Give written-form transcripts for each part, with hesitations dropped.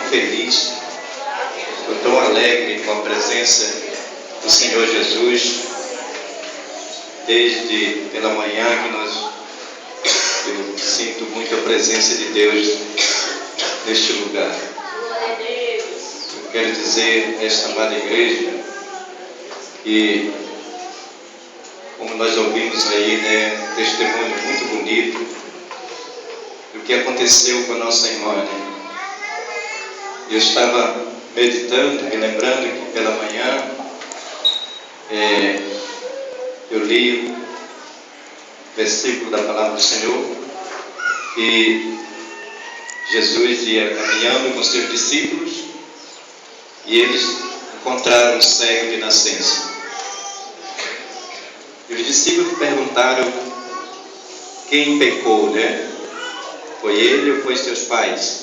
feliz, estou tão alegre com a presença do Senhor Jesus. Desde pela manhã que eu sinto muito a presença de Deus neste lugar. Eu quero dizer a esta amada igreja que, como nós ouvimos aí, um testemunho muito bonito do que aconteceu com a nossa irmã, Eu estava meditando, me lembrando que pela manhã eu li o versículo da palavra do Senhor, que Jesus ia caminhando com seus discípulos e eles encontraram um cego de nascença. E os discípulos perguntaram quem pecou, Foi ele ou foi seus pais?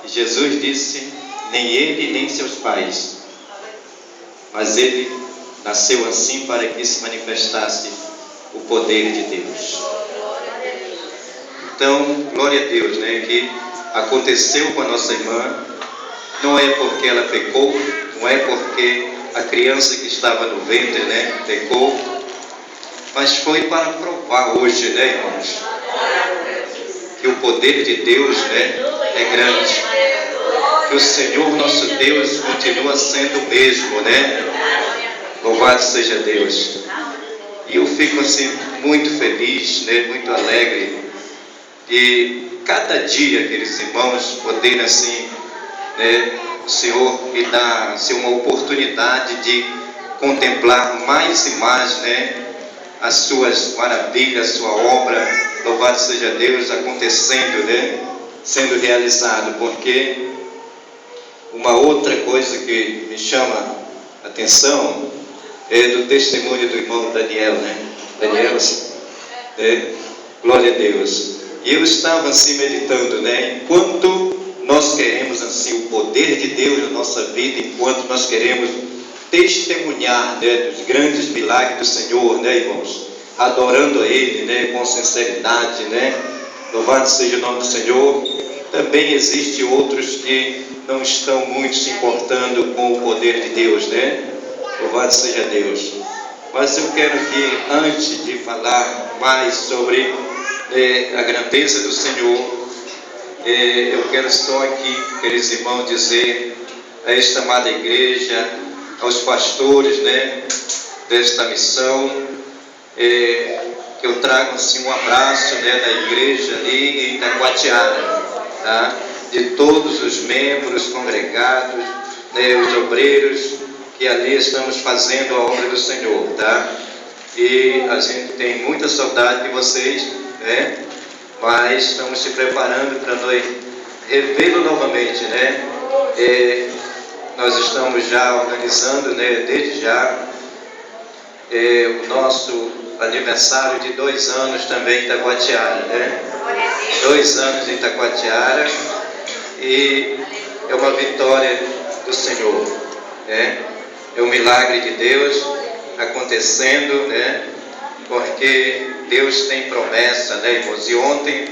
E Jesus disse: nem ele nem seus pais, mas ele nasceu assim para que se manifestasse o poder de Deus. Então, glória a Deus, que aconteceu com a nossa irmã. Não é porque ela pecou, não é porque a criança que estava no ventre, pecou, mas foi para provar hoje, irmãos, que o poder de Deus, é grande, que o Senhor nosso Deus continua sendo o mesmo, Louvado seja Deus. E eu fico assim muito feliz, muito alegre de cada dia, aqueles irmãos, poderem assim, o Senhor me dá assim, uma oportunidade de contemplar mais e mais, as suas maravilhas, a sua obra, louvado seja Deus, acontecendo, sendo realizado. Porque uma outra coisa que me chama a atenção é do testemunho do irmão Daniel, Daniel, glória a Deus. E eu estava assim meditando, enquanto nós queremos assim o poder de Deus na nossa vida, enquanto nós queremos testemunhar, dos grandes milagres do Senhor, irmãos, adorando a Ele, com sinceridade, louvado seja o nome do Senhor. Também existem outros que não estão muito se importando com o poder de Deus, louvado seja Deus. Mas eu quero que, antes de falar mais sobre a grandeza do Senhor, eu quero só aqui, queridos irmãos, dizer a esta amada igreja, aos pastores, desta missão, que eu trago assim um abraço, da igreja ali em Itacoatiara, tá? De todos os membros congregados, os obreiros que ali estamos fazendo a obra do Senhor, tá? E a gente tem muita saudade de vocês, mas estamos se preparando para nós revê-lo novamente, nós estamos já organizando, desde já, o nosso aniversário de 2 anos também em Itacoatiara, 2 anos em Itacoatiara, e é uma vitória do Senhor, é um milagre de Deus acontecendo, porque Deus tem promessa, irmãos. E ontem,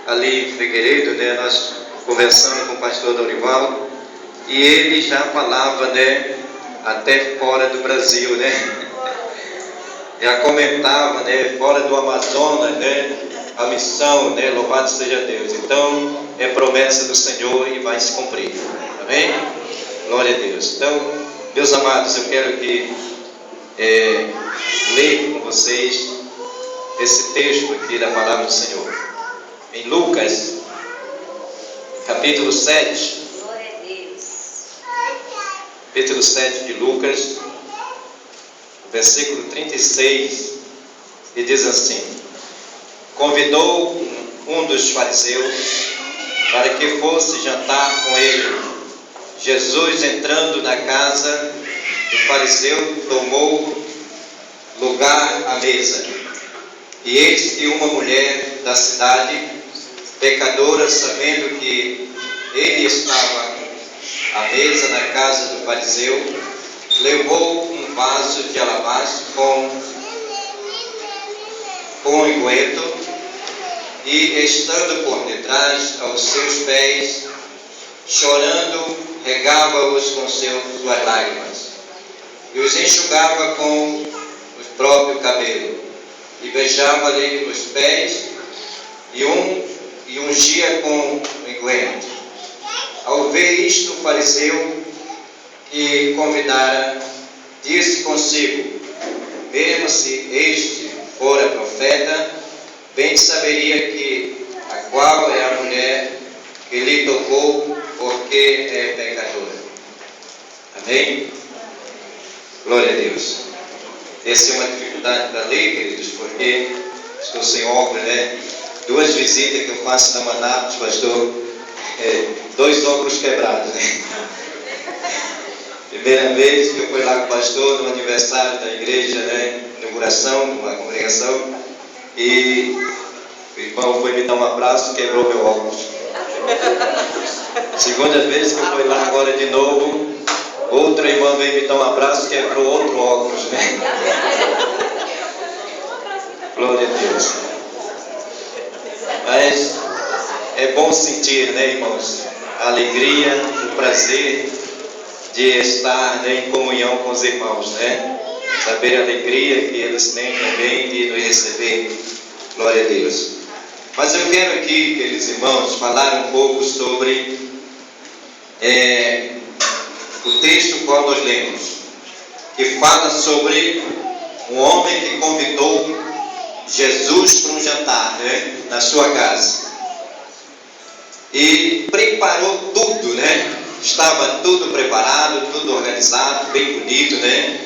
ali em Figueiredo, nós conversando com o pastor Dorival, e ele já falava, até fora do Brasil, já comentava, fora do Amazonas, a missão, louvado seja Deus. Então, é promessa do Senhor e vai se cumprir, amém? Glória a Deus. Então, meus amados, eu quero que ler com vocês esse texto aqui da palavra do Senhor, em Lucas, capítulo 7, capítulo 7 de Lucas, versículo 36, e diz assim: convidou um dos fariseus para que fosse jantar com ele. Jesus, entrando na casa do fariseu, tomou lugar à mesa. E eis que uma mulher da cidade, pecadora, sabendo que ele estava à mesa na casa do fariseu, levou um vaso de alabastro com unguento, e estando por detrás aos seus pés, chorando, regava-os com suas lágrimas, e os enxugava com o próprio cabelo, e beijava-lhe os pés, e ungia com unguento. Ao ver isto, o fariseu que convidara disse consigo: mesmo se este fora profeta, bem saberia que a qual é a mulher que lhe tocou, porque é pecadora. Amém? Glória a Deus. Essa é uma dificuldade para ler, queridos, porque estou sem óculos, né? 2 visitas que eu faço na Manaus, pastor, 2 óculos quebrados, né? Primeira vez que eu fui lá com o pastor no aniversário da igreja, né? Inauguração, uma congregação, e o irmão foi me dar um abraço e quebrou meu óculos. Segunda vez que eu fui lá agora de novo, outra irmã veio me dar um abraço e quebrou outro óculos, né? Glória a Deus. Mas é bom sentir, né, irmãos, a alegria, o prazer de estar, né, em comunhão com os irmãos, né? Saber a alegria que eles têm também de nos receber. Glória a Deus. Mas eu quero aqui, queridos irmãos, falar um pouco sobre o texto qual nós lemos, que fala sobre um homem que convidou Jesus para um jantar, né, na sua casa, e preparou tudo, né? Estava tudo preparado, tudo organizado, bem bonito, né?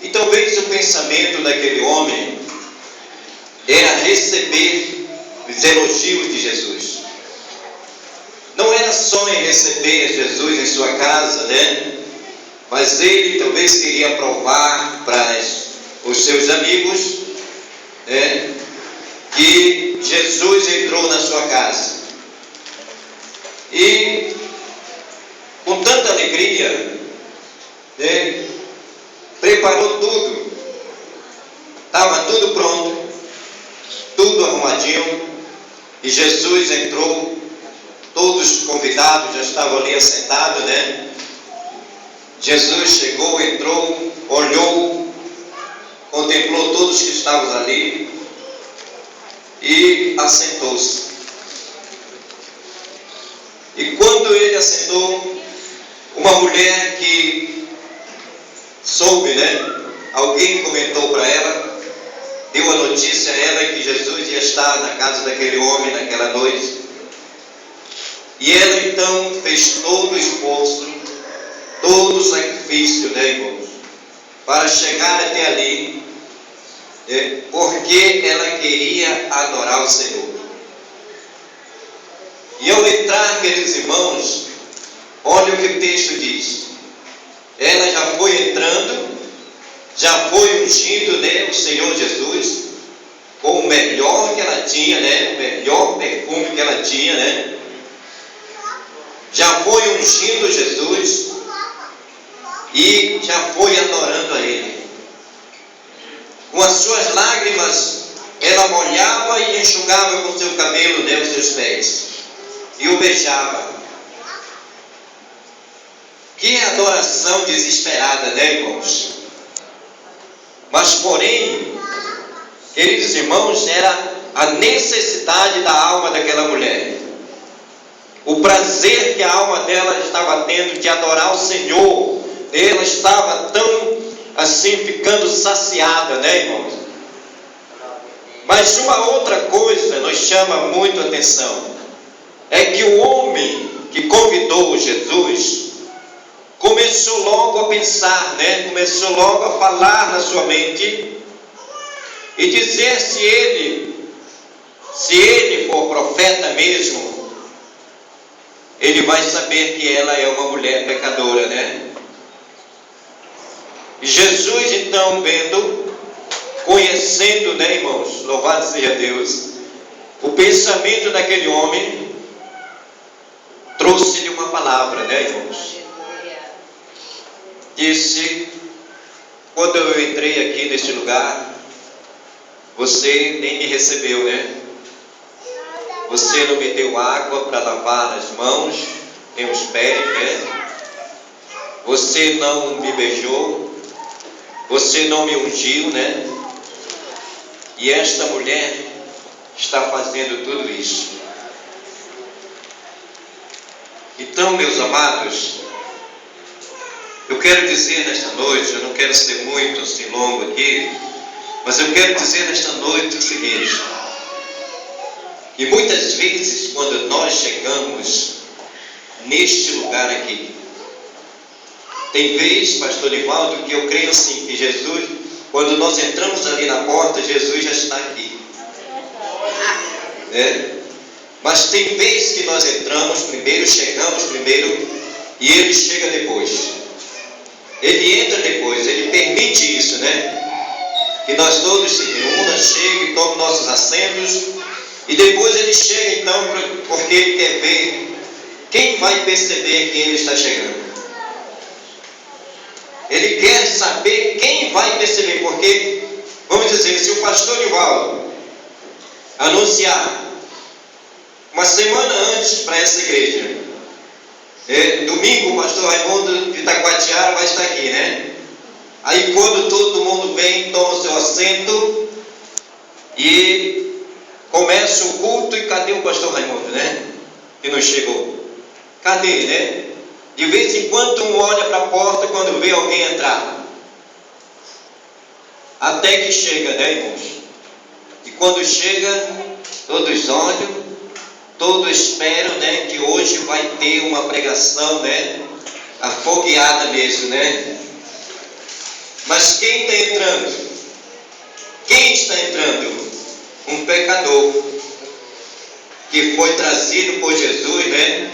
E talvez o pensamento daquele homem era receber os elogios de Jesus. Não era só em receber Jesus em sua casa, né? Mas ele talvez queria provar para os seus amigos, né, que Jesus entrou na sua casa. E com tanta alegria, né, preparou tudo, estava tudo pronto, tudo arrumadinho, e Jesus entrou, todos os convidados já estavam ali assentados, né? Jesus chegou, entrou, olhou, contemplou todos que estavam ali e assentou-se. E quando ele assentou, uma mulher que soube, né? Alguém comentou para ela, deu a notícia a ela que Jesus ia estar na casa daquele homem naquela noite. E ela então fez todo o esforço, todo o sacrifício, né, irmãos, para chegar até ali, né, porque ela queria adorar o Senhor. E ao entrar, queridos irmãos, olha o que o texto diz. Ela já foi entrando, já foi ungindo, né, o Senhor Jesus, com o melhor que ela tinha, né, o melhor perfume que ela tinha, né? Já foi ungindo Jesus e já foi adorando a Ele. Com as suas lágrimas, ela molhava e enxugava com seu cabelo, né, os seus pés, e o beijava. Que adoração desesperada, né, irmãos? Mas porém, queridos irmãos, era a necessidade da alma daquela mulher, o prazer que a alma dela estava tendo de adorar o Senhor. Ela estava tão assim, ficando saciada, né, irmãos? Mas uma outra coisa nos chama muito a atenção, é que o homem que convidou Jesus começou logo a pensar, né? Começou logo a falar na sua mente e dizer se ele for profeta mesmo, ele vai saber que ela é uma mulher pecadora, né? E Jesus então vendo, conhecendo, né, irmãos, louvado seja Deus, o pensamento daquele homem, trouxe-lhe uma palavra, né, irmãos? Disse: quando eu entrei aqui neste lugar, você nem me recebeu, né? Você não me deu água para lavar as mãos, tem os pés, né? Você não me beijou, você não me ungiu, né? E esta mulher está fazendo tudo isso. Então, meus amados, eu quero dizer nesta noite, eu não quero ser muito assim longo aqui, mas eu quero dizer nesta noite o seguinte: que muitas vezes quando nós chegamos neste lugar aqui, tem vezes, pastor Nivaldo, que eu creio assim, que Jesus, quando nós entramos ali na porta, Jesus já está aqui, né? Mas tem vezes que nós entramos primeiro, chegamos primeiro, e Ele chega depois. Ele entra depois, Ele permite isso, né? Que nós todos se reúnam, cheguem, tomem nossos assentos, e depois Ele chega então, porque Ele quer ver quem vai perceber que Ele está chegando. Ele quer saber quem vai perceber, porque, vamos dizer, se o pastor Nivaldo anunciar uma semana antes para essa igreja, domingo o pastor Raimundo de Itacoatiara vai estar aqui, né? Aí quando todo mundo vem, toma o seu assento e começa o culto, e cadê o pastor Raimundo, né? Que não chegou. Cadê, né? De vez em quando um olha para a porta quando vê alguém entrar. Até que chega, né, irmãos? E quando chega, todos olham, todos esperam, né, que hoje vai ter uma pregação, né, afogueada mesmo, né? Mas quem está entrando? Quem está entrando? Um pecador que foi trazido por Jesus, né?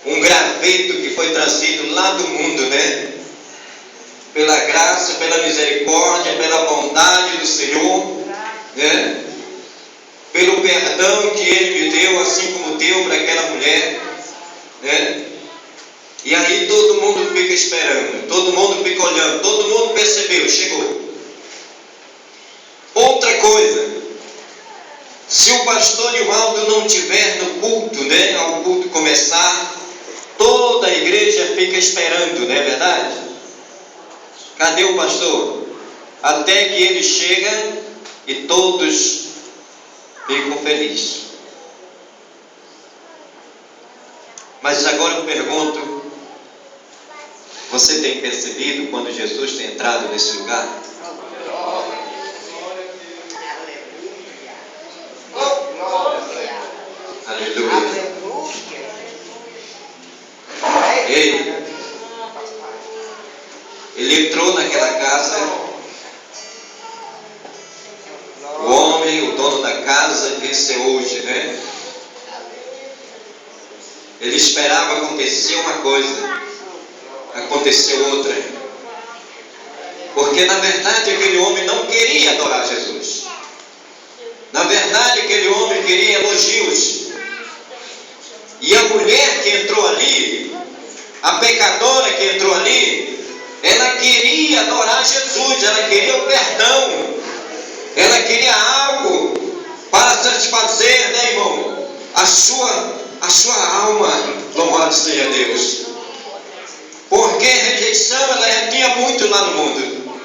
Um graveto que foi trazido lá do mundo, né? Pela graça, pela misericórdia, pela bondade do Senhor, né? Pelo perdão que Ele me deu, assim como deu para aquela mulher, né? E aí todo mundo fica esperando, todo mundo fica olhando, todo mundo percebeu, chegou. Outra coisa, se o pastor Nivaldo não estiver no culto, né? Ao culto começar, toda a igreja fica esperando, não é verdade? Cadê o pastor? Até que ele chega e todos ficam felizes. Mas agora eu pergunto: você tem percebido quando Jesus tem entrado nesse lugar? Aleluia. Ele entrou naquela casa. O homem, o dono da casa, disse hoje, né? Ele esperava acontecer uma coisa, aconteceu outra. Porque na verdade aquele homem não queria adorar Jesus. Na verdade aquele homem queria elogios. E a mulher que entrou ali, a pecadora que entrou ali, ela queria adorar Jesus, ela queria o perdão, ela queria algo para satisfazer, né, irmão, a sua alma. Louvado seja Deus. Porque rejeição ela já tinha muito lá no mundo.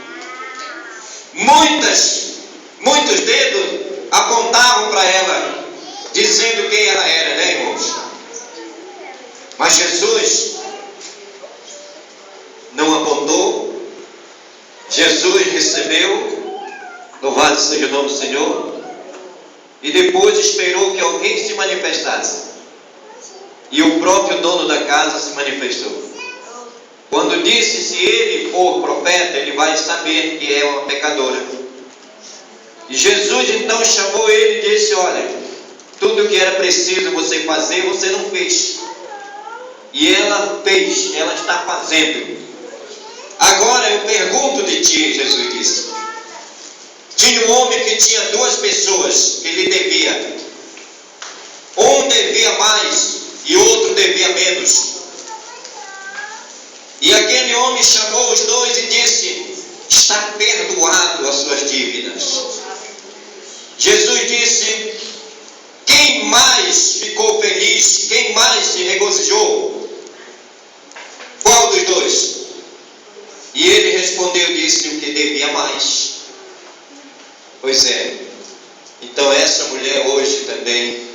Muitos dedos apontavam para ela, dizendo quem ela era, né, irmãos? Mas Jesus não apontou. Jesus recebeu, louvado seja o nome do Senhor, e depois esperou que alguém se manifestasse. E o próprio dono da casa se manifestou. Quando disse: se ele for profeta, ele vai saber que é uma pecadora. E Jesus então chamou ele e disse: olha, tudo que era preciso você fazer, você não fez. E ela fez, ela está fazendo. Agora eu pergunto de ti, Jesus disse. Tinha um homem que tinha duas pessoas que lhe devia. Um devia mais e outro devia menos. E aquele homem chamou os dois e disse: está perdoado as suas dívidas. Jesus disse: quem mais ficou feliz, quem mais se regozijou, respondeu e disse o que devia mais. Pois é. Então essa mulher hoje também,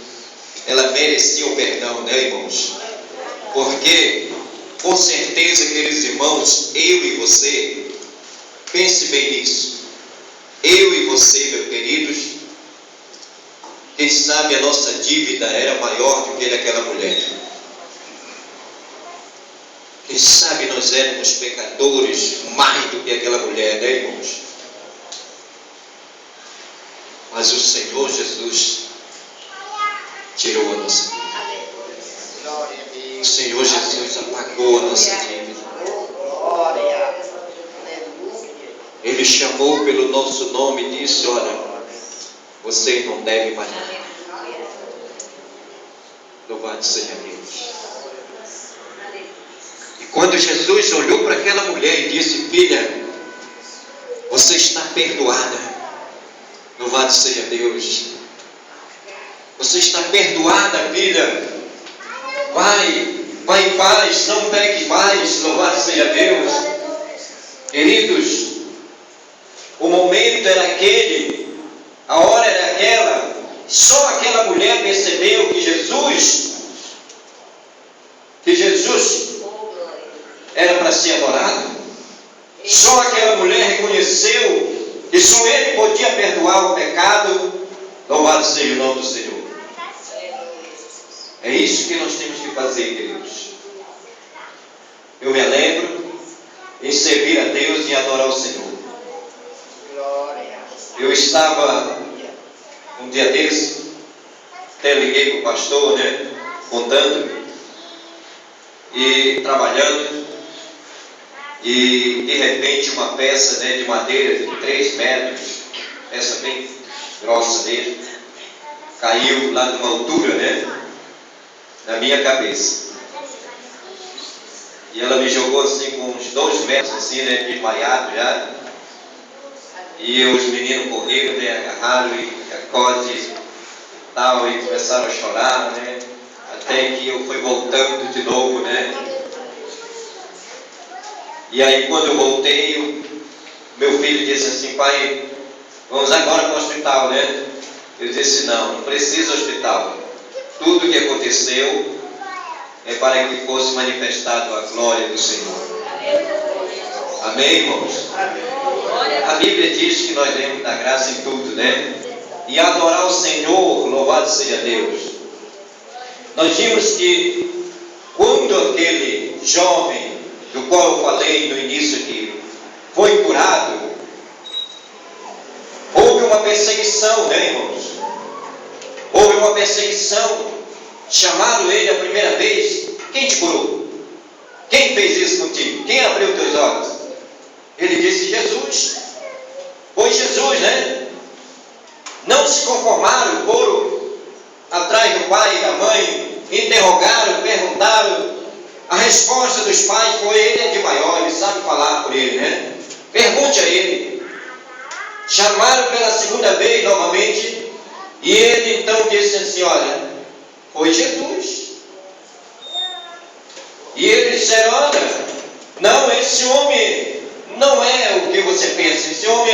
ela merecia o perdão, né, irmãos? Porque, com certeza, queridos irmãos, eu e você, pense bem nisso. Eu e você, meus queridos, quem sabe a nossa dívida era maior do que daquela mulher. Quem sabe nós éramos pecadores mais do que aquela mulher, né, irmãos? Mas o Senhor Jesus tirou a nossa dívida. O Senhor Jesus apagou a nossa dívida. Ele chamou pelo nosso nome e disse: olha, você não deve mais nada. Louvado seja Deus. E quando Jesus olhou para aquela mulher e disse: filha, você está perdoada. Louvado seja Deus. Você está perdoada, filha. Vai em paz, não peques mais. Louvado seja Deus. Queridos, o momento era aquele, a hora era aquela. Só aquela mulher percebeu que Jesus era para ser adorado. Só aquela mulher reconheceu que só Ele podia perdoar o pecado. Louvado seja o nome do Senhor. É isso que nós temos que fazer, queridos. Eu me alegro em servir a Deus e adorar o Senhor. Eu estava um dia desse, até liguei para o pastor, né, contando e trabalhando, e de repente uma peça, né, de madeira de 3 metros, peça bem grossa mesmo, caiu lá numa altura, né, na minha cabeça. E ela me jogou assim com uns 2 metros, assim, né, desmaiado já. E os meninos correram, né, agarraram e acorde e tal, e começaram a chorar, né, até que eu fui voltando de novo, né. E aí quando eu voltei, meu filho disse assim: pai, vamos agora para o hospital, né? Eu disse: não precisa hospital. Tudo que aconteceu é para que fosse manifestado a glória do Senhor. Amém, irmãos? A Bíblia diz que nós devemos dar graça em tudo, né? E adorar o Senhor, louvado seja Deus. Nós vimos que quando aquele jovem, do qual eu falei no início aqui, foi curado, houve uma perseguição, né, irmãos? Houve uma perseguição. Chamaram ele a primeira vez: quem te curou? Quem fez isso contigo? Quem abriu teus olhos? Ele disse: Jesus. Foi Jesus, né? Não se conformaram, foram atrás do pai e da mãe, interrogaram, perguntaram. A resposta dos pais foi: ele é de maior, ele sabe falar por ele, né? Pergunte a ele. Chamaram pela segunda vez novamente, e ele então disse assim: olha, foi Jesus. E eles disseram: olha, não, esse homem não é o que você pensa, esse homem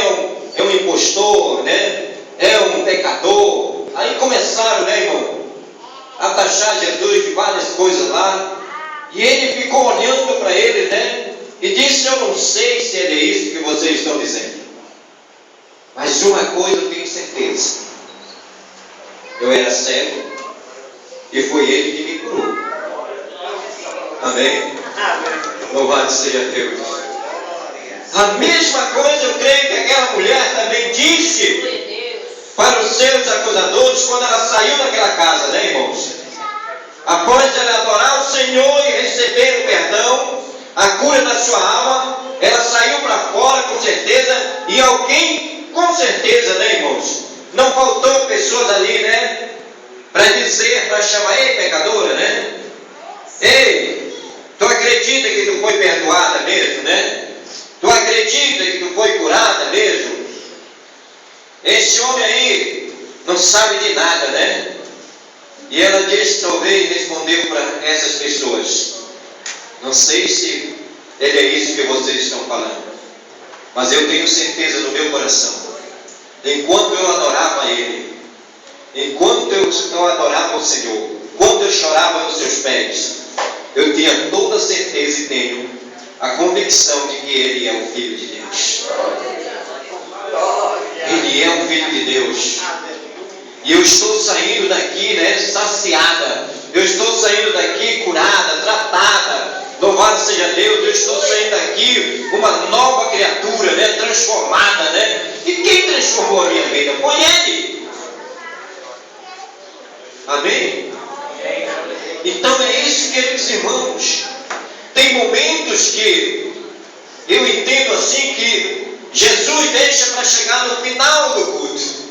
é um impostor, né? É um pecador. Aí começaram, né, irmão, a taxar Jesus de várias coisas lá. E ele ficou olhando para ele, né? E disse: eu não sei se ele é isso que vocês estão dizendo, mas uma coisa eu tenho certeza: eu era cego e foi ele que me curou. Amém? Louvado seja Deus. A mesma coisa eu creio que aquela mulher também disse para os seus acusadores quando ela saiu daquela casa, né, irmãos? Após ela adorar o Senhor e receber o perdão, a cura da sua alma, ela saiu para fora com certeza, e alguém, com certeza, né, irmãos? Não faltou pessoas ali, né? Para dizer, para chamar: ei, pecadora, né? Ei, tu acredita que tu foi perdoada mesmo, né? Tu acredita que tu foi curada mesmo? Esse homem aí não sabe de nada, né? E ela disse, talvez respondeu para essas pessoas: não sei se ele é isso que vocês estão falando, Mas eu tenho certeza no meu coração, enquanto eu adorava Ele, enquanto eu adorava o Senhor, enquanto eu chorava nos seus pés, eu tinha toda certeza e tenho a convicção de que Ele é o Filho de Deus. Ele é o Filho de Deus. E eu estou saindo daqui, saciada. Eu estou saindo daqui curada, tratada. Louvado seja Deus. Eu estou saindo daqui uma nova criatura, transformada, E quem transformou a minha vida? Foi Ele. Amém? Então é isso, queridos irmãos. Tem momentos que eu entendo assim que Jesus deixa para chegar no final do culto.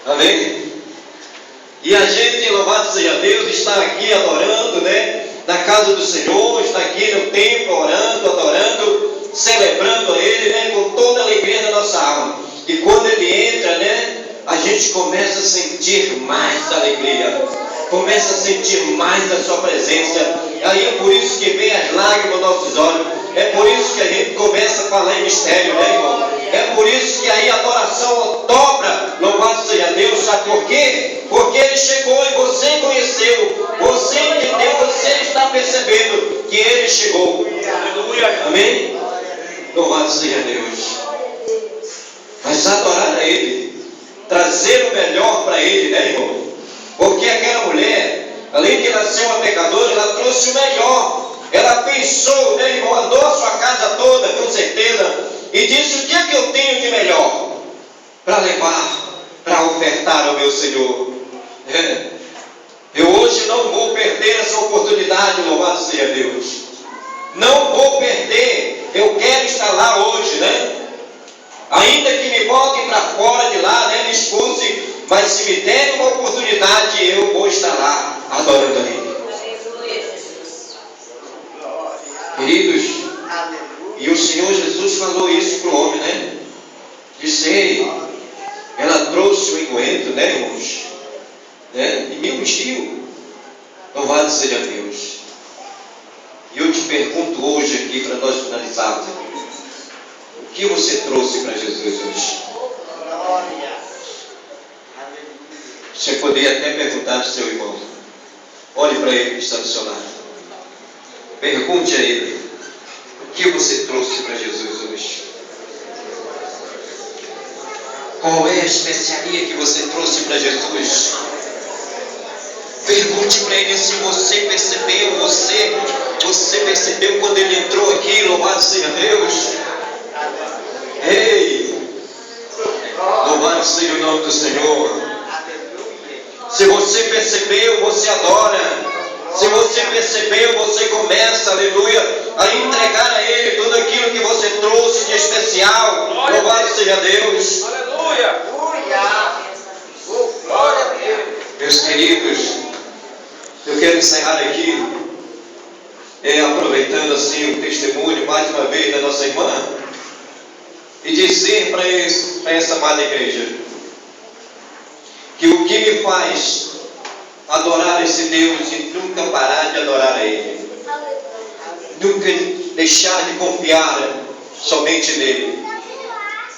Amém? E a gente, louvado seja Deus, está aqui adorando, na casa do Senhor, está aqui no templo, orando, adorando, celebrando a Ele, com toda a alegria da nossa alma. E quando Ele entra, a gente começa a sentir mais alegria, começa a sentir mais a sua presença. Aí é por isso que vem as lágrimas nos nossos olhos, é por isso que a gente começa a falar em mistério, irmão? É por isso que aí a adoração dobra, louvado seja Deus. Sabe por quê? Porque Ele chegou e você conheceu, você entendeu, você está percebendo que Ele chegou. Aleluia. Amém? Louvado seja Deus. Mas adorar a Ele, trazer o melhor para Ele, irmão? Porque aquela mulher, além de ela ser uma pecadora, ela trouxe o melhor. Ela pensou, irmão, andou a sua casa toda, com certeza, e disse: o que é que eu tenho de melhor para levar, para ofertar ao meu Senhor? Eu hoje não vou perder essa oportunidade, louvado seja Deus. Não vou perder, eu quero estar lá hoje, Ainda que me voltem para fora de lá, me expulse, mas se me der uma oportunidade, eu vou estar lá, adorando a Ele. Queridos, e o Senhor Jesus falou isso para o homem, Disse: ei, ela trouxe o engoento, irmãos? E me ungiu. Louvado seja Deus. E eu te pergunto hoje aqui, para nós finalizarmos, o que você trouxe para Jesus hoje? Você poderia até perguntar para o seu irmão. Olhe para ele que está do seu lado. Pergunte a ele: o que você trouxe para Jesus hoje? Qual é a especiaria que você trouxe para Jesus? Pergunte para ele se você percebeu, você percebeu quando ele entrou aqui, louvado seja Deus. Ei, louvado seja o nome do Senhor. Se você percebeu, você adora. Se você percebeu, você começa, aleluia, a entregar a Ele tudo aquilo que você trouxe de especial. Louvado seja Deus. Aleluia. Glória a Deus. Meus queridos, eu quero encerrar aqui, aproveitando assim o testemunho mais uma vez da nossa irmã, e dizer para essa amada igreja que o que me faz adorar esse Deus e nunca parar de adorar a Ele, nunca deixar de confiar somente nele,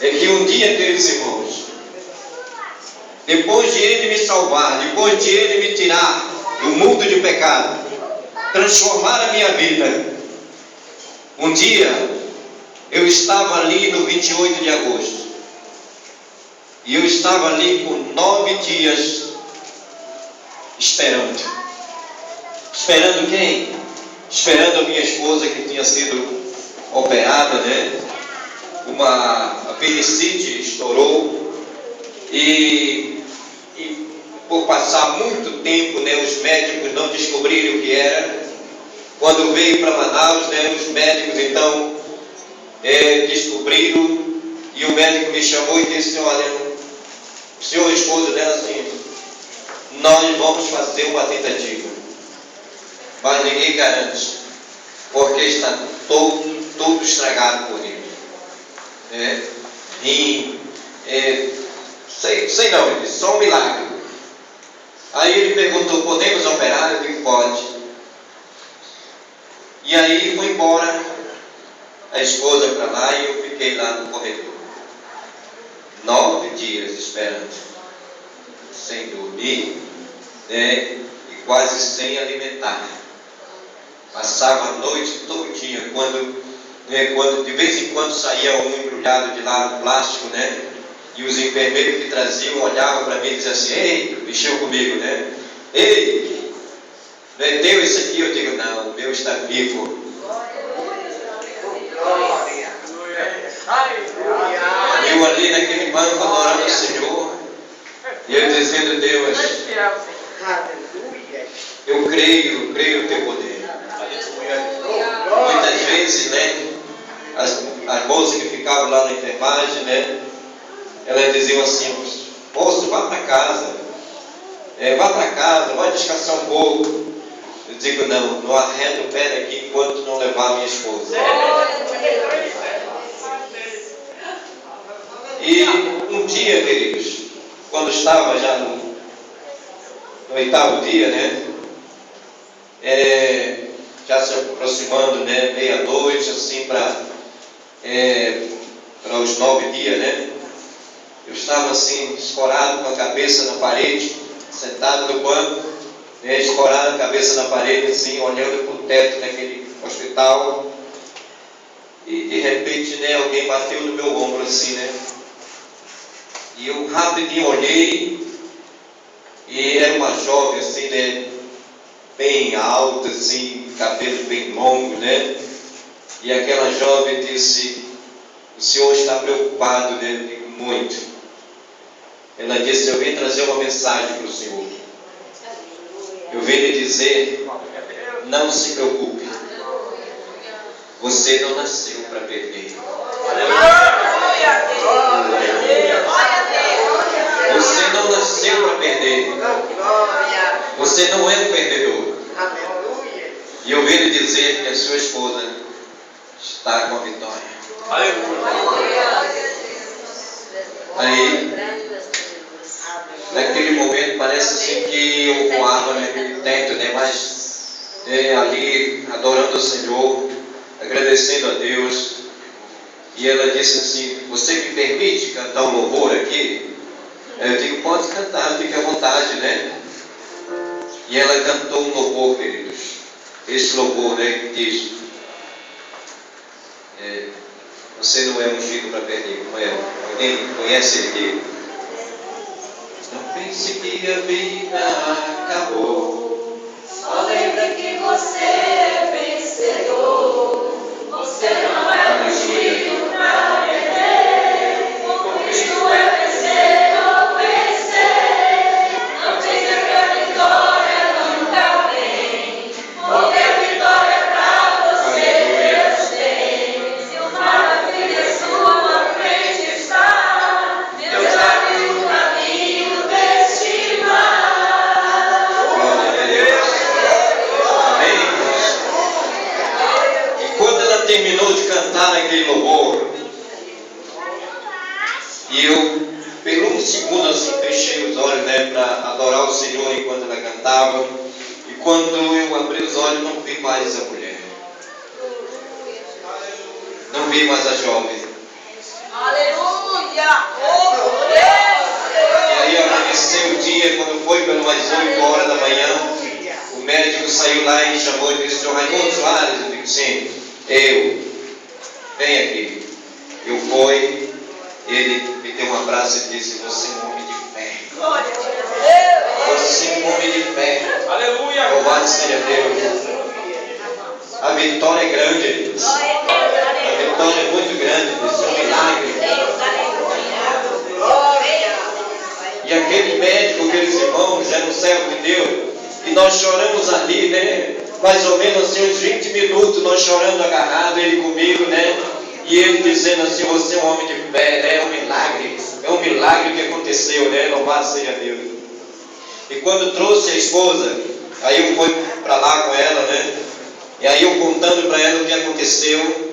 é que um dia, queridos irmãos, depois de Ele me salvar, depois de Ele me tirar do mundo de pecado, transformar a minha vida, um dia eu estava ali no 28 de agosto, e eu estava ali por 9 dias esperando. Esperando quem? Esperando a minha esposa, que tinha sido operada, Uma apendicite estourou, e por passar muito tempo, os médicos não descobriram o que era. Quando veio para Manaus, os médicos então descobriram, e o médico me chamou e disse: olha, o senhor, a esposa dela, assim, nós vamos fazer uma tentativa, mas ninguém garante, porque está todo estragado por ele. Sei não, ele disse: só um milagre. Aí ele perguntou: podemos operar? Eu digo: pode. E aí foi embora. a esposa para lá e eu fiquei lá no corredor. 9 dias esperando, sem dormir, né? E quase sem alimentar. Passava a noite todinha, quando de vez em quando saía um embrulhado de lá no plástico, né? E os enfermeiros que traziam olhavam para mim e diziam assim: ei, mexeu comigo, né? Ei, não é teu isso aqui? Eu digo: não, o meu está vivo. Eu ali naquele banco adorando o Senhor, e eu dizendo: Deus, eu creio no teu poder. Muitas vezes, né, as moças que ficavam lá na enfermagem, né, elas diziam assim: moço, vá para casa, vai descansar um pouco. Eu digo: não arredo o pé daqui enquanto não levar minha esposa. E um dia, queridos, quando estava já no 8º dia, né, já se aproximando, né, meia-noite, assim, para os 9 dias, né, eu estava assim, escorado com a cabeça na parede, sentado no banco, né, escorado a cabeça na parede, assim, olhando para o teto daquele hospital, e de repente, né, alguém bateu no meu ombro, assim, né, e eu rapidinho olhei, e era uma jovem, assim, né, bem alta, assim, cabelo bem longo, né, e aquela jovem disse: o senhor está preocupado, né? Eu digo: muito. Ela disse: eu vim trazer uma mensagem para o senhor. Eu vim lhe dizer: não se preocupe. Você não nasceu para perder. Você não nasceu para perder. Você não é um perdedor. E eu vim lhe dizer que a sua esposa está com a vitória. Aí, naquele momento, parece assim que eu voava naquele teto, né? Mas ali, adorando o Senhor, agradecendo a Deus. E ela disse assim: você me permite cantar um louvor aqui? Eu digo: pode cantar, fique à vontade, né? E ela cantou um louvor, queridos. Esse louvor, né, que diz: você não é ungido para perder, como é? Alguém conhece ele aqui? Não pense que a vida acabou. Só lembre que você é vencedor. Você não é ungido para perder. O Cristo é vencer ou vencer. Não diga que a vitória nunca vem, porque a vitória para você Deus tem. Se uma maravilha sua frente está, Deus abre o caminho deste mar. Glória a Deus. Amém? E quando ela terminou de cantar naquele louvor, e eu, por um segundo assim, fechei os olhos, né, para adorar o Senhor enquanto ela cantava. E quando eu abri os olhos, não vi mais a mulher. Não vi mais a jovem. Aleluia! E aí amanheceu o dia, quando foi pelas 8 horas da manhã, o médico saiu lá e chamou e disse: senhor Raimundo Soares. Eu digo: sim, vem aqui. Eu fui, ele me deu um abraço e disse: você é um homem de fé. Você é um homem de fé. Aleluia! Louvado seja Deus. A vitória é grande, Deus. A vitória é muito grande, Deus. É um milagre. E aquele médico, aqueles irmãos, eram servos de Deus. E nós choramos ali, né? Mais ou menos assim, uns 20 minutos, nós chorando agarrado, ele comigo, né? E ele dizendo assim: você é um homem de fé, né? É um milagre que aconteceu, né? Louvado seja Deus. E quando trouxe a esposa, aí eu fui para lá com ela, né? E aí eu contando para ela o que aconteceu.